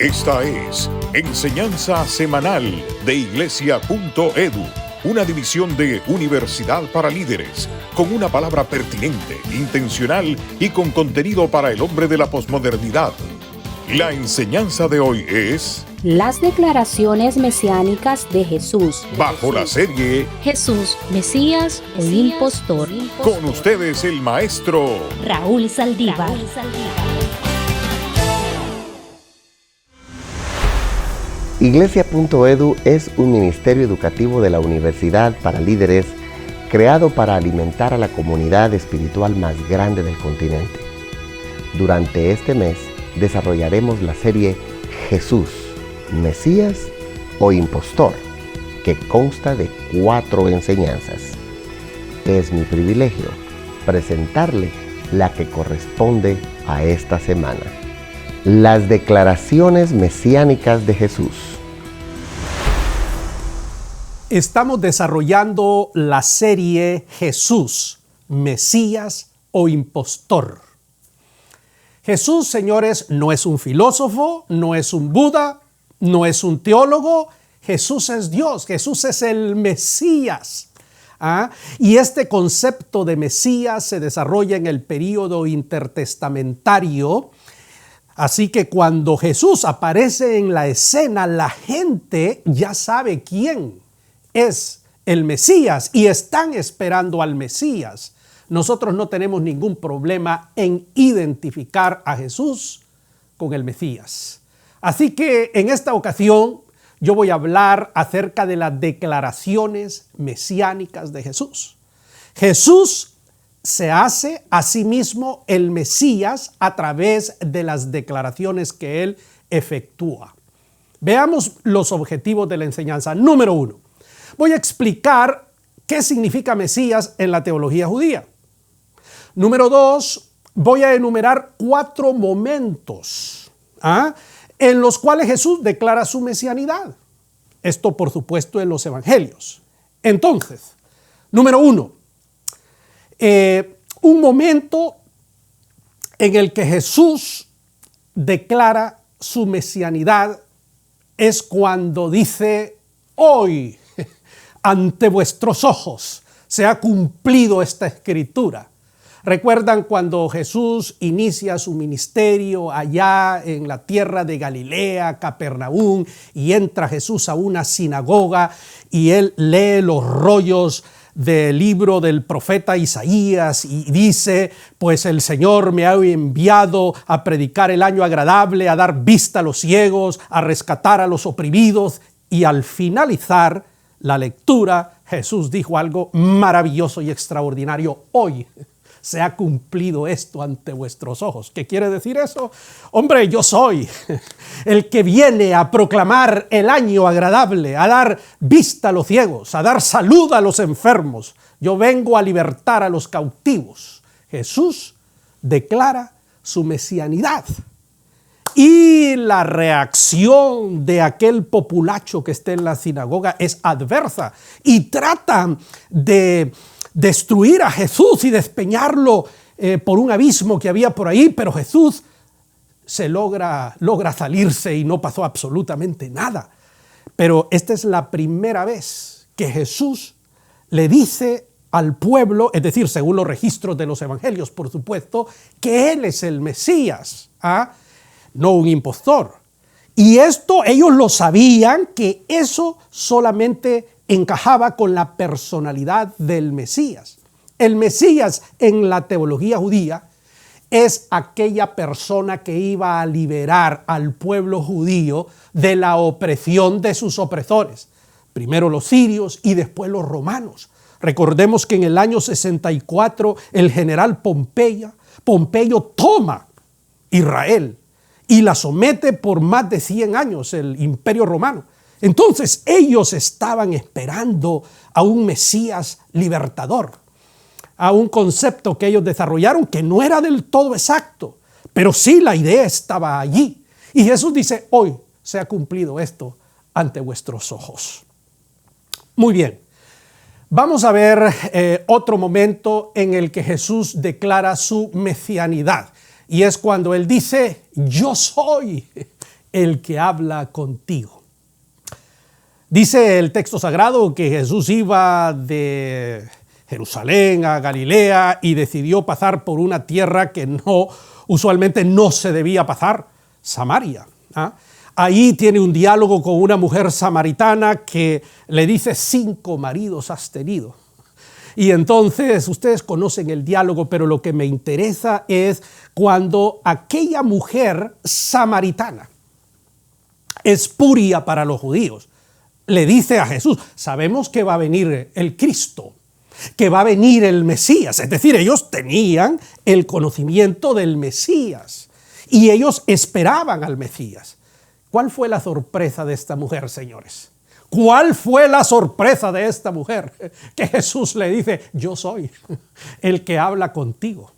Esta es Enseñanza Semanal de Iglesia.edu, una división de Universidad para Líderes, con una palabra pertinente, intencional y con contenido para el hombre de la posmodernidad. La enseñanza de hoy es las declaraciones mesiánicas de Jesús. Bajo la serie Jesús, Mesías o Impostor. Con ustedes el maestro Raúl Saldívar. Iglesia.edu es un ministerio educativo de la Universidad para Líderes creado para alimentar a la comunidad espiritual más grande del continente. Durante este mes desarrollaremos la serie Jesús, Mesías o Impostor, que consta de 4 enseñanzas. Es mi privilegio presentarle la que corresponde a esta semana. Las declaraciones mesiánicas de Jesús. Estamos desarrollando la serie Jesús, Mesías o Impostor. Jesús, señores, no es un filósofo, no es un Buda, no es un teólogo. Jesús es Dios, Jesús es el Mesías. Y este concepto de Mesías se desarrolla en el período intertestamentario. Así que cuando Jesús aparece en la escena, la gente ya sabe quién es el Mesías y están esperando al Mesías. Nosotros no tenemos ningún problema en identificar a Jesús con el Mesías. Así que en esta ocasión yo voy a hablar acerca de las declaraciones mesiánicas de Jesús. Jesús se hace a sí mismo el Mesías a través de las declaraciones que él efectúa. Veamos los objetivos de la enseñanza. Número 1. Voy a explicar qué significa Mesías en la teología judía. Número 2. Voy a enumerar 4 momentos en los cuales Jesús declara su mesianidad. Esto, por supuesto, en los evangelios. Entonces, número 1. Un momento en el que Jesús declara su mesianidad es cuando dice: hoy ante vuestros ojos se ha cumplido esta escritura. ¿Recuerdan cuando Jesús inicia su ministerio allá en la tierra de Galilea, Capernaum, y entra Jesús a una sinagoga y él lee los rollos del libro del profeta Isaías y dice: pues el Señor me ha enviado a predicar el año agradable, a dar vista a los ciegos, a rescatar a los oprimidos? Y al finalizar la lectura, Jesús dijo algo maravilloso y extraordinario: hoy se ha cumplido esto ante vuestros ojos. ¿Qué quiere decir eso? Hombre, yo soy el que viene a proclamar el año agradable, a dar vista a los ciegos, a dar salud a los enfermos. Yo vengo a libertar a los cautivos. Jesús declara su mesianidad. Y la reacción de aquel populacho que está en la sinagoga es adversa y tratan de destruir a Jesús y despeñarlo por un abismo que había por ahí, pero Jesús logra salirse y no pasó absolutamente nada. Pero esta es la primera vez que Jesús le dice al pueblo, es decir, según los registros de los evangelios, por supuesto, que él es el Mesías, no un impostor. Y esto ellos lo sabían, que eso solamente encajaba con la personalidad del Mesías. El Mesías en la teología judía es aquella persona que iba a liberar al pueblo judío de la opresión de sus opresores. Primero los sirios y después los romanos. Recordemos que en el año 64 el general Pompeyo toma Israel y la somete por más de 100 años, el Imperio Romano. Entonces ellos estaban esperando a un Mesías libertador, a un concepto que ellos desarrollaron que no era del todo exacto, pero sí la idea estaba allí. Y Jesús dice: hoy se ha cumplido esto ante vuestros ojos. Muy bien, vamos a ver otro momento en el que Jesús declara su mesianidad. Y es cuando él dice: yo soy el que habla contigo. Dice el texto sagrado que Jesús iba de Jerusalén a Galilea y decidió pasar por una tierra que usualmente no se debía pasar, Samaria. Ahí tiene un diálogo con una mujer samaritana que le dice: 5 maridos has tenido. Y entonces ustedes conocen el diálogo, pero lo que me interesa es cuando aquella mujer samaritana, espuria para los judíos, le dice a Jesús: sabemos que va a venir el Cristo, que va a venir el Mesías. Es decir, ellos tenían el conocimiento del Mesías y ellos esperaban al Mesías. ¿Cuál fue la sorpresa de esta mujer, señores? ¿Cuál fue la sorpresa de esta mujer? Que Jesús le dice: yo soy el que habla contigo.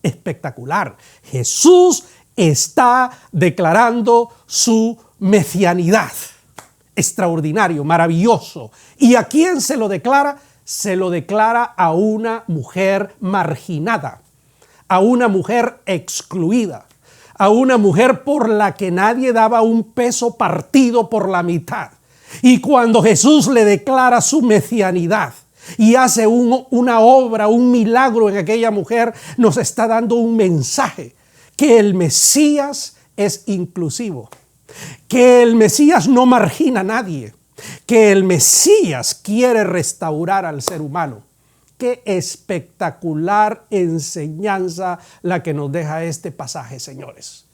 Espectacular. Jesús está declarando su mesianidad. Extraordinario, maravilloso. ¿Y a quién se lo declara? Se lo declara a una mujer marginada, a una mujer excluida, a una mujer por la que nadie daba un peso, partido por la mitad. Y cuando Jesús le declara su mesianidad y hace una obra, un milagro en aquella mujer, nos está dando un mensaje: que el Mesías es inclusivo, que el Mesías no margina a nadie, que el Mesías quiere restaurar al ser humano. Qué espectacular enseñanza la que nos deja este pasaje, señores.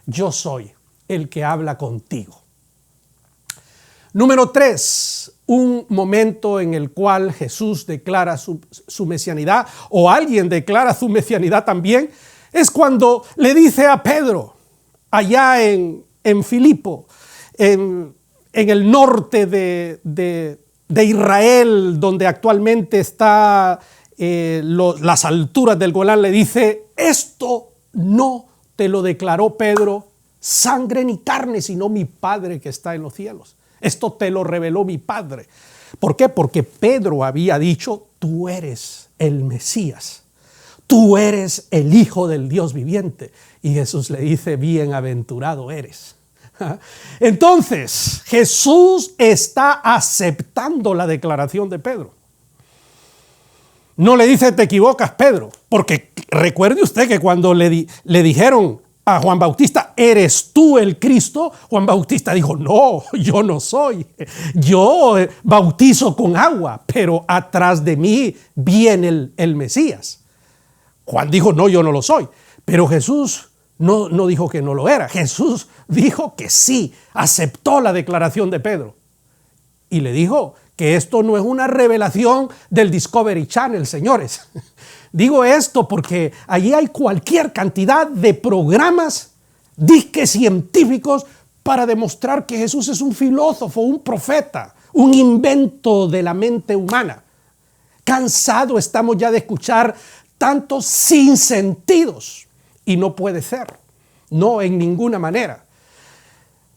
Yo soy el que habla contigo. Número 3, un momento en el cual Jesús declara su mesianidad, o alguien declara su mesianidad también, es cuando le dice a Pedro, allá en Filipo, en el norte de Israel, donde actualmente está las alturas del Golán, le dice: esto no te lo declaró Pedro, sangre ni carne, sino mi Padre que está en los cielos. Esto te lo reveló mi Padre. ¿Por qué? Porque Pedro había dicho: tú eres el Mesías, tú eres el Hijo del Dios viviente. Y Jesús le dice: bienaventurado eres. Entonces, Jesús está aceptando la declaración de Pedro. No le dice: te equivocas, Pedro, porque recuerde usted que cuando le dijeron a Juan Bautista: ¿eres tú el Cristo? Juan Bautista dijo: no, yo no soy. Yo bautizo con agua, pero atrás de mí viene el Mesías. Juan dijo: no, yo no lo soy. Pero Jesús no dijo que no lo era. Jesús dijo que sí, aceptó la declaración de Pedro. Y le dijo que esto no es una revelación del Discovery Channel, señores. Digo esto porque allí hay cualquier cantidad de programas disque científicos para demostrar que Jesús es un filósofo, un profeta, un invento de la mente humana. Cansado estamos ya de escuchar tantos sinsentidos. Y no puede ser, no, en ninguna manera.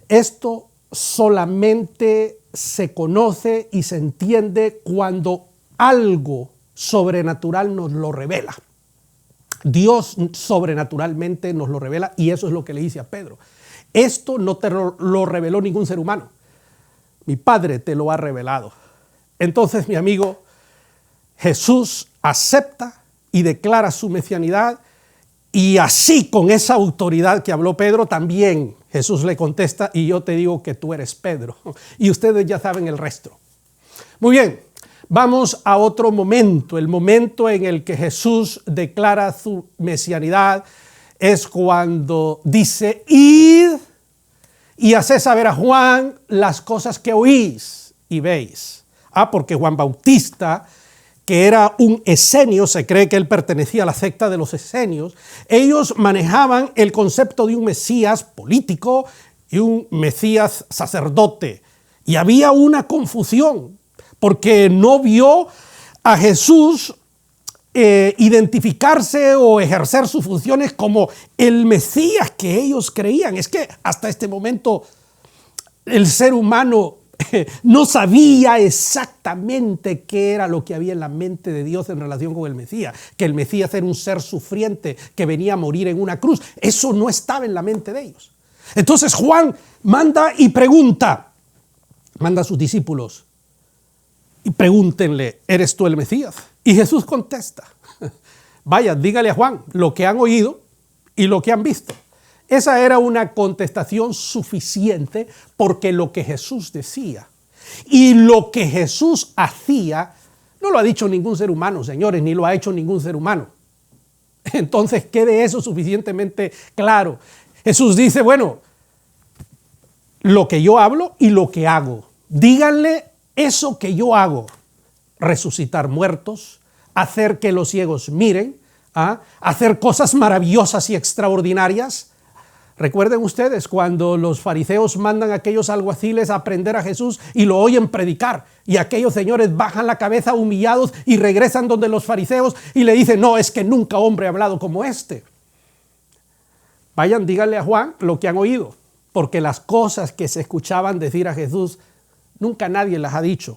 Esto solamente se conoce y se entiende cuando algo sobrenatural nos lo revela. Dios sobrenaturalmente nos lo revela, y eso es lo que le dice a Pedro. Esto no te lo reveló ningún ser humano. Mi Padre te lo ha revelado. Entonces, mi amigo, Jesús acepta y declara su mesianidad. Y así, con esa autoridad que habló Pedro, también Jesús le contesta: y yo te digo que tú eres Pedro. Y ustedes ya saben el resto. Muy bien, vamos a otro momento. El momento en el que Jesús declara su mesianidad es cuando dice: id y haced saber a Juan las cosas que oís y veis. Porque Juan Bautista, que era un esenio, se cree que él pertenecía a la secta de los esenios, ellos manejaban el concepto de un Mesías político y un Mesías sacerdote. Y había una confusión, porque no vio a Jesús identificarse o ejercer sus funciones como el Mesías que ellos creían. Es que hasta este momento el ser humano no sabía exactamente qué era lo que había en la mente de Dios en relación con el Mesías, que el Mesías era un ser sufriente que venía a morir en una cruz. Eso no estaba en la mente de ellos. Entonces Juan manda y pregunta, manda a sus discípulos y pregúntenle, ¿eres tú el Mesías? Y Jesús contesta, vaya, dígale a Juan lo que han oído y lo que han visto. Esa era una contestación suficiente, porque lo que Jesús decía y lo que Jesús hacía no lo ha dicho ningún ser humano, señores, ni lo ha hecho ningún ser humano. Entonces quede eso suficientemente claro. Jesús dice, bueno, lo que yo hablo y lo que hago. Díganle eso que yo hago. Resucitar muertos, hacer que los ciegos miren, hacer cosas maravillosas y extraordinarias. Recuerden ustedes cuando los fariseos mandan a aquellos alguaciles a prender a Jesús y lo oyen predicar, y aquellos señores bajan la cabeza humillados y regresan donde los fariseos y le dicen, no, es que nunca hombre ha hablado como este. Vayan, díganle a Juan lo que han oído, porque las cosas que se escuchaban decir a Jesús, nunca nadie las ha dicho.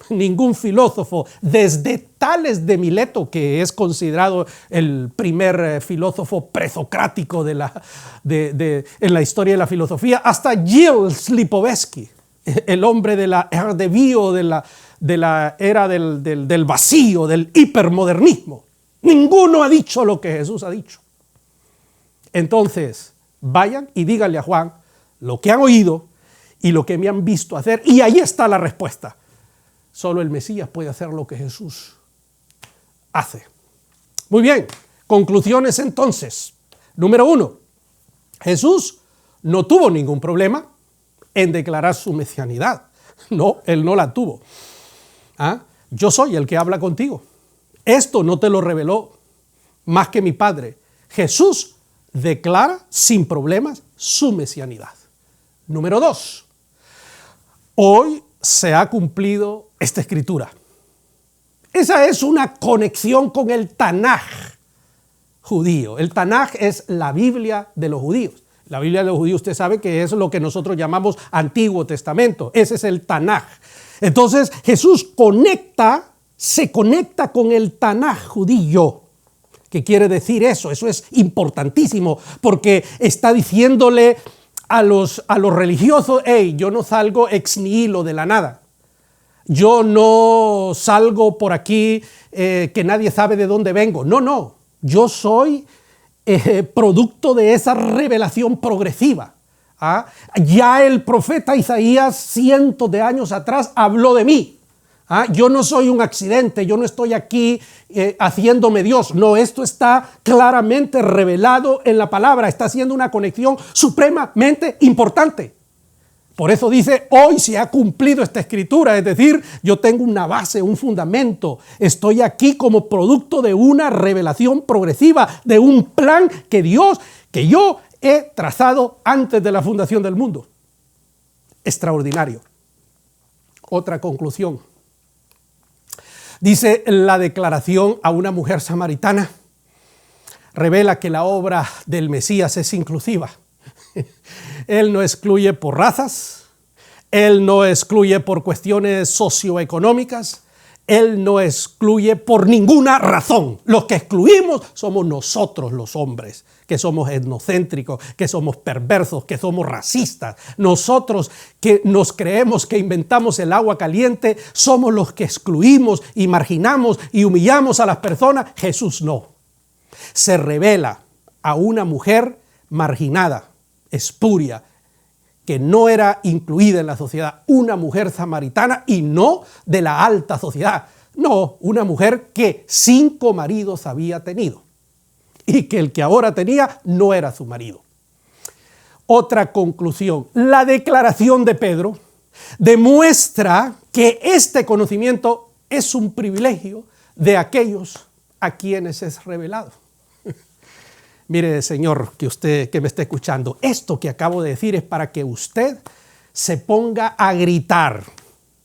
Ningún filósofo, desde Tales de Mileto, que es considerado el primer filósofo presocrático en la historia de la filosofía, hasta Gilles Lipovetsky, el hombre de la era de bio, de la era del vacío, del hipermodernismo. Ninguno ha dicho lo que Jesús ha dicho. Entonces, vayan y díganle a Juan lo que han oído y lo que me han visto hacer, y ahí está la respuesta. Solo el Mesías puede hacer lo que Jesús hace. Muy bien, conclusiones entonces. Número 1, Jesús no tuvo ningún problema en declarar su mesianidad. No, él no la tuvo. Yo soy el que habla contigo. Esto no te lo reveló más que mi Padre. Jesús declara sin problemas su mesianidad. Número 2, hoy se ha cumplido esta escritura. Esa es una conexión con el Tanaj judío. El Tanaj es la Biblia de los judíos. La Biblia de los judíos, usted sabe que es lo que nosotros llamamos Antiguo Testamento. Ese es el Tanaj. Entonces Jesús se conecta con el Tanaj judío. ¿Qué quiere decir eso? Eso es importantísimo, porque está diciéndole a los religiosos, hey, yo no salgo ex nihilo de la nada. Yo no salgo por aquí que nadie sabe de dónde vengo. No. Yo soy producto de esa revelación progresiva. Ya el profeta Isaías, cientos de años atrás, habló de mí. Yo no soy un accidente, yo no estoy aquí haciéndome Dios. No, esto está claramente revelado en la palabra. Está haciendo una conexión supremamente importante. Por eso dice, hoy se ha cumplido esta escritura, es decir, yo tengo una base, un fundamento. Estoy aquí como producto de una revelación progresiva, de un plan que yo he trazado antes de la fundación del mundo. Extraordinario. Otra conclusión. Dice la declaración a una mujer samaritana, revela que la obra del Mesías es inclusiva. Él no excluye por razas, Él no excluye por cuestiones socioeconómicas, Él no excluye por ninguna razón. Los que excluimos somos nosotros los hombres, que somos etnocéntricos, que somos perversos, que somos racistas. Nosotros que nos creemos que inventamos el agua caliente, somos los que excluimos y marginamos y humillamos a las personas. Jesús no. Se revela a una mujer marginada, espuria, que no era incluida en la sociedad, una mujer samaritana y no de la alta sociedad. No, una mujer que 5 maridos había tenido y que el que ahora tenía no era su marido. Otra conclusión, la declaración de Pedro demuestra que este conocimiento es un privilegio de aquellos a quienes es revelado. Mire, Señor, que me esté escuchando, esto que acabo de decir es para que usted se ponga a gritar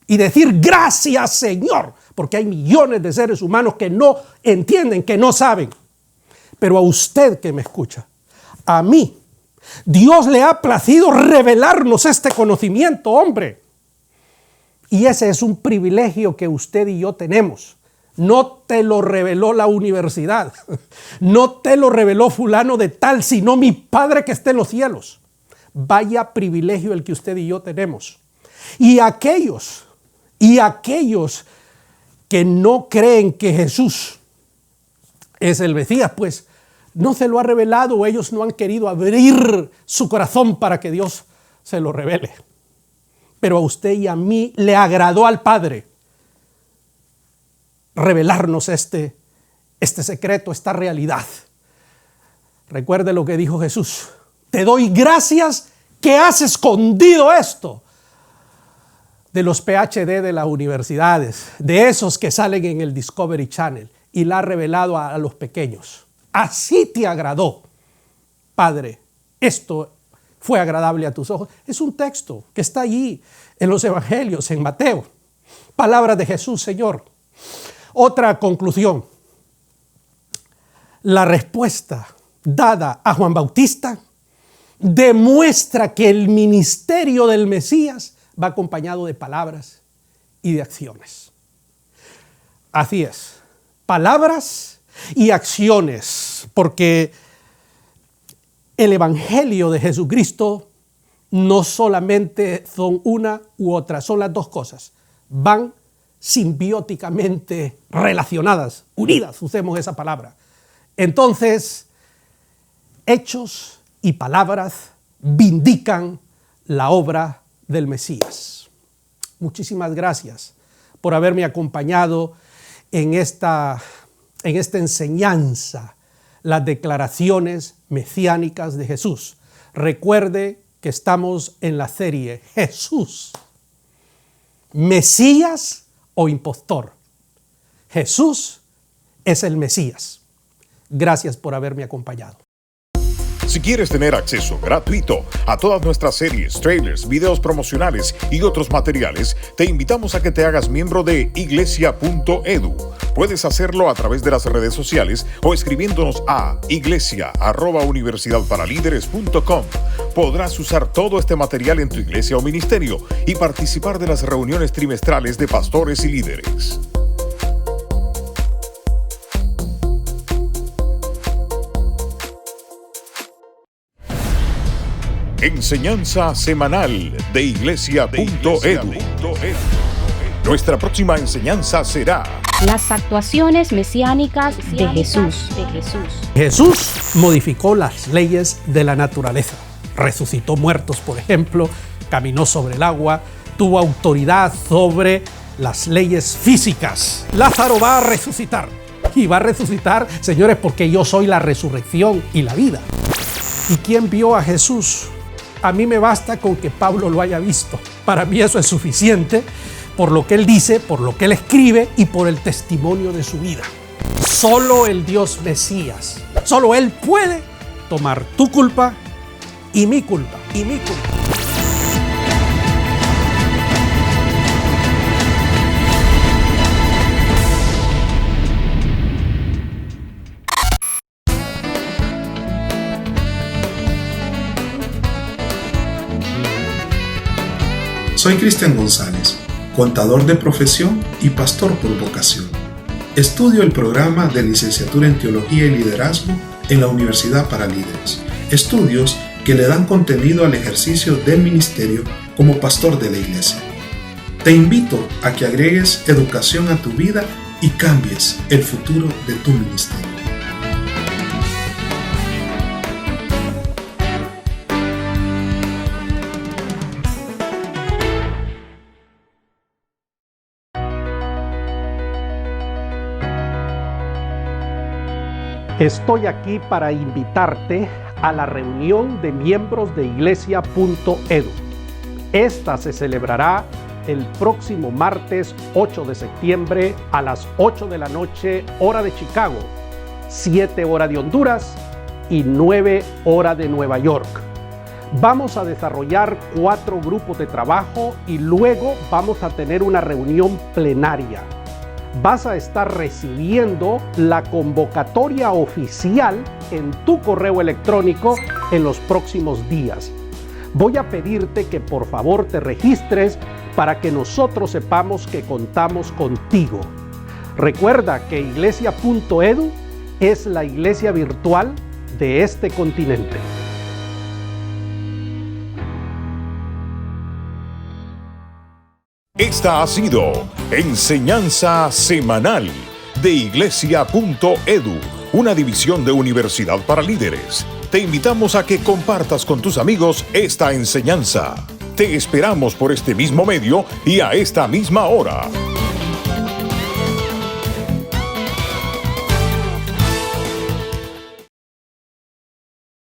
y decir gracias, Señor, porque hay millones de seres humanos que no entienden, que no saben. Pero a usted que me escucha, a mí, Dios le ha placido revelarnos este conocimiento, hombre. Y ese es un privilegio que usted y yo tenemos. No te lo reveló la universidad, no te lo reveló fulano de tal, sino mi Padre que está en los cielos. Vaya privilegio el que usted y yo tenemos. Y aquellos que no creen que Jesús es el Mesías, pues no se lo ha revelado o ellos no han querido abrir su corazón para que Dios se lo revele. Pero a usted y a mí le agradó al Padre revelarnos este secreto, esta realidad. Recuerde lo que dijo Jesús: te doy gracias que has escondido esto de los PhD de las universidades, de esos que salen en el Discovery Channel, y la ha revelado a los pequeños. Así te agradó, Padre. Esto fue agradable a tus ojos. Es un texto que está allí en los evangelios, en Mateo. Palabras de Jesús, Señor. Otra conclusión. La respuesta dada a Juan Bautista demuestra que el ministerio del Mesías va acompañado de palabras y de acciones. Así es, palabras y acciones, porque el evangelio de Jesucristo no solamente son una u otra, son las dos cosas, van simbióticamente relacionadas, unidas, usemos esa palabra. Entonces, hechos y palabras vindican la obra del Mesías. Muchísimas gracias por haberme acompañado en esta enseñanza, las declaraciones mesiánicas de Jesús. Recuerde que estamos en la serie Jesús, Mesías o impostor. Jesús es el Mesías. Gracias por haberme acompañado. Si quieres tener acceso gratuito a todas nuestras series, trailers, videos promocionales y otros materiales, te invitamos a que te hagas miembro de iglesia.edu. Puedes hacerlo a través de las redes sociales o escribiéndonos a iglesia@universidadparalíderes.com. Podrás usar todo este material en tu iglesia o ministerio y participar de las reuniones trimestrales de pastores y líderes. Enseñanza semanal de iglesia.edu. Nuestra próxima enseñanza será Las actuaciones mesiánicas de Jesús. Jesús modificó las leyes de la naturaleza. Resucitó muertos, por ejemplo, caminó sobre el agua, tuvo autoridad sobre las leyes físicas. Lázaro va a resucitar. Y va a resucitar, señores, porque yo soy la resurrección y la vida. ¿Y quién vio a Jesús? A mí me basta con que Pablo lo haya visto. Para mí eso es suficiente por lo que él dice, por lo que él escribe y por el testimonio de su vida. Solo el Dios Mesías, solo Él puede tomar tu culpa y mi culpa y mi culpa. Soy Cristian González, contador de profesión y pastor por vocación. Estudio el programa de licenciatura en Teología y Liderazgo en la Universidad para Líderes. Estudios que le dan contenido al ejercicio del ministerio como pastor de la iglesia. Te invito a que agregues educación a tu vida y cambies el futuro de tu ministerio. Estoy aquí para invitarte a la reunión de miembros de iglesia.edu. Esta se celebrará el próximo martes 8 de septiembre a las 8 de la noche, hora de Chicago, 7 hora de Honduras y 9 hora de Nueva York. Vamos a desarrollar 4 grupos de trabajo y luego vamos a tener una reunión plenaria. Vas a estar recibiendo la convocatoria oficial en tu correo electrónico en los próximos días. Voy a pedirte que por favor te registres para que nosotros sepamos que contamos contigo. Recuerda que iglesia.edu es la iglesia virtual de este continente. Esta ha sido Enseñanza Semanal de Iglesia.edu, una división de Universidad para Líderes. Te invitamos a que compartas con tus amigos esta enseñanza. Te esperamos por este mismo medio y a esta misma hora.